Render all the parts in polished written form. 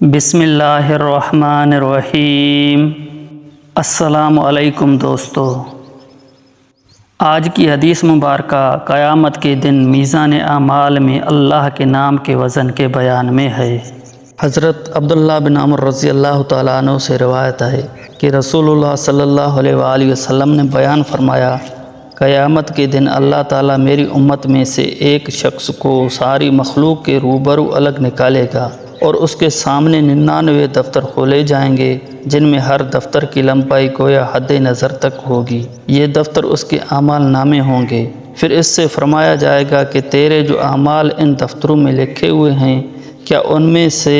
بسم اللہ الرحمن الرحیم۔ السلام علیکم دوستو، آج کی حدیث مبارکہ قیامت کے دن میزان اعمال میں اللہ کے نام کے وزن کے بیان میں ہے۔ حضرت عبداللہ بن عمر رضی اللہ تعالیٰ عنہ سے روایت ہے کہ رسول اللہ صلی اللہ علیہ وآلہ وسلم نے بیان فرمایا، قیامت کے دن اللہ تعالیٰ میری امت میں سے ایک شخص کو ساری مخلوق کے روبرو الگ نکالے گا اور اس کے سامنے 99 دفتر کھولے جائیں گے، جن میں ہر دفتر کی لمبائی گویا حد نظر تک ہوگی۔ یہ دفتر اس کے اعمال نامے ہوں گے۔ پھر اس سے فرمایا جائے گا کہ تیرے جو اعمال ان دفتروں میں لکھے ہوئے ہیں، کیا ان میں سے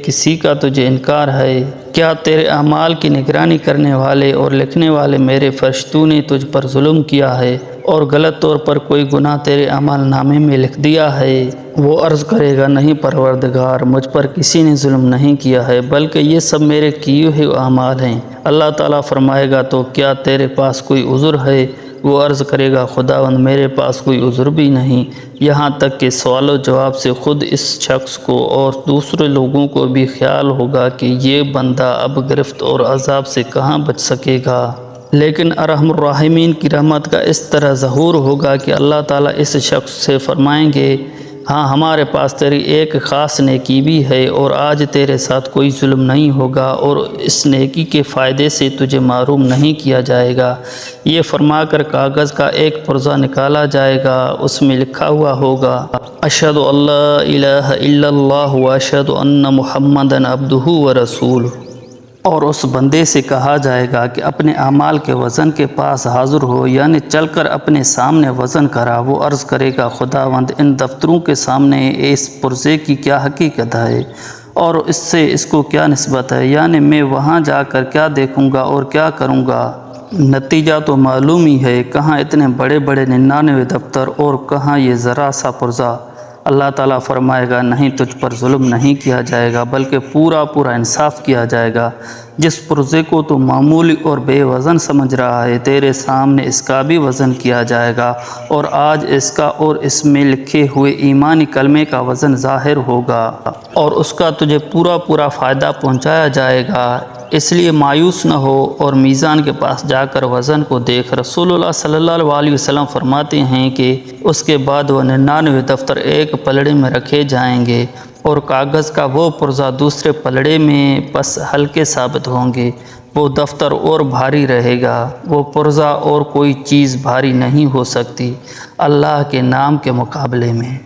کسی کا تجھے انکار ہے؟ کیا تیرے اعمال کی نگرانی کرنے والے اور لکھنے والے میرے فرشتوں نے تجھ پر ظلم کیا ہے اور غلط طور پر کوئی گناہ تیرے اعمال نامے میں لکھ دیا ہے؟ وہ عرض کرے گا، نہیں پروردگار، مجھ پر کسی نے ظلم نہیں کیا ہے، بلکہ یہ سب میرے کیے ہوئے اعمال ہیں۔ اللہ تعالیٰ فرمائے گا، تو کیا تیرے پاس کوئی عذر ہے؟ وہ عرض کرے گا، خداوند میرے پاس کوئی عذر بھی نہیں، یہاں تک کہ سوال و جواب سے خود اس شخص کو اور دوسرے لوگوں کو بھی خیال ہوگا کہ یہ بندہ اب گرفت اور عذاب سے کہاں بچ سکے گا۔ لیکن ارحم الراحمین کی رحمت کا اس طرح ظہور ہوگا کہ اللہ تعالیٰ اس شخص سے فرمائیں گے، ہاں ہمارے پاس تیری ایک خاص نیکی بھی ہے اور آج تیرے ساتھ کوئی ظلم نہیں ہوگا اور اس نیکی کے فائدے سے تجھے محروم نہیں کیا جائے گا۔ یہ فرما کر کاغذ کا ایک پرزہ نکالا جائے گا، اس میں لکھا ہوا ہوگا، اشہد ان لا الہ الا اللہ و اشہد ان محمدًا عبدہ و رسولہ۔ اور اس بندے سے کہا جائے گا کہ اپنے اعمال کے وزن کے پاس حاضر ہو، یعنی چل کر اپنے سامنے وزن کرا۔ وہ عرض کرے گا، خداوند ان دفتروں کے سامنے اس پرزے کی کیا حقیقت ہے اور اس سے اس کو کیا نسبت ہے؟ یعنی میں وہاں جا کر کیا دیکھوں گا اور کیا کروں گا؟ نتیجہ تو معلوم ہی ہے، کہاں اتنے بڑے بڑے 99 دفتر اور کہاں یہ ذرا سا پرزہ۔ اللہ تعالیٰ فرمائے گا، نہیں تجھ پر ظلم نہیں کیا جائے گا، بلکہ پورا انصاف کیا جائے گا۔ جس پرزے کو تو معمولی اور بے وزن سمجھ رہا ہے، تیرے سامنے اس کا بھی وزن کیا جائے گا اور آج اس کا اور اس میں لکھے ہوئے ایمانی کلمے کا وزن ظاہر ہوگا اور اس کا تجھے پورا فائدہ پہنچایا جائے گا۔ اس لیے مایوس نہ ہو اور میزان کے پاس جا کر وزن کو دیکھ۔ رسول اللہ صلی اللہ علیہ وسلم فرماتے ہیں کہ اس کے بعد وہ 99 دفتر ایک پلڑے میں رکھے جائیں گے اور کاغذ کا وہ پرزہ دوسرے پلڑے میں، پس ہلکے ثابت ہوں گے۔ وہ دفتر اور بھاری رہے گا، وہ پرزہ اور کوئی چیز بھاری نہیں ہو سکتی اللہ کے نام کے مقابلے میں۔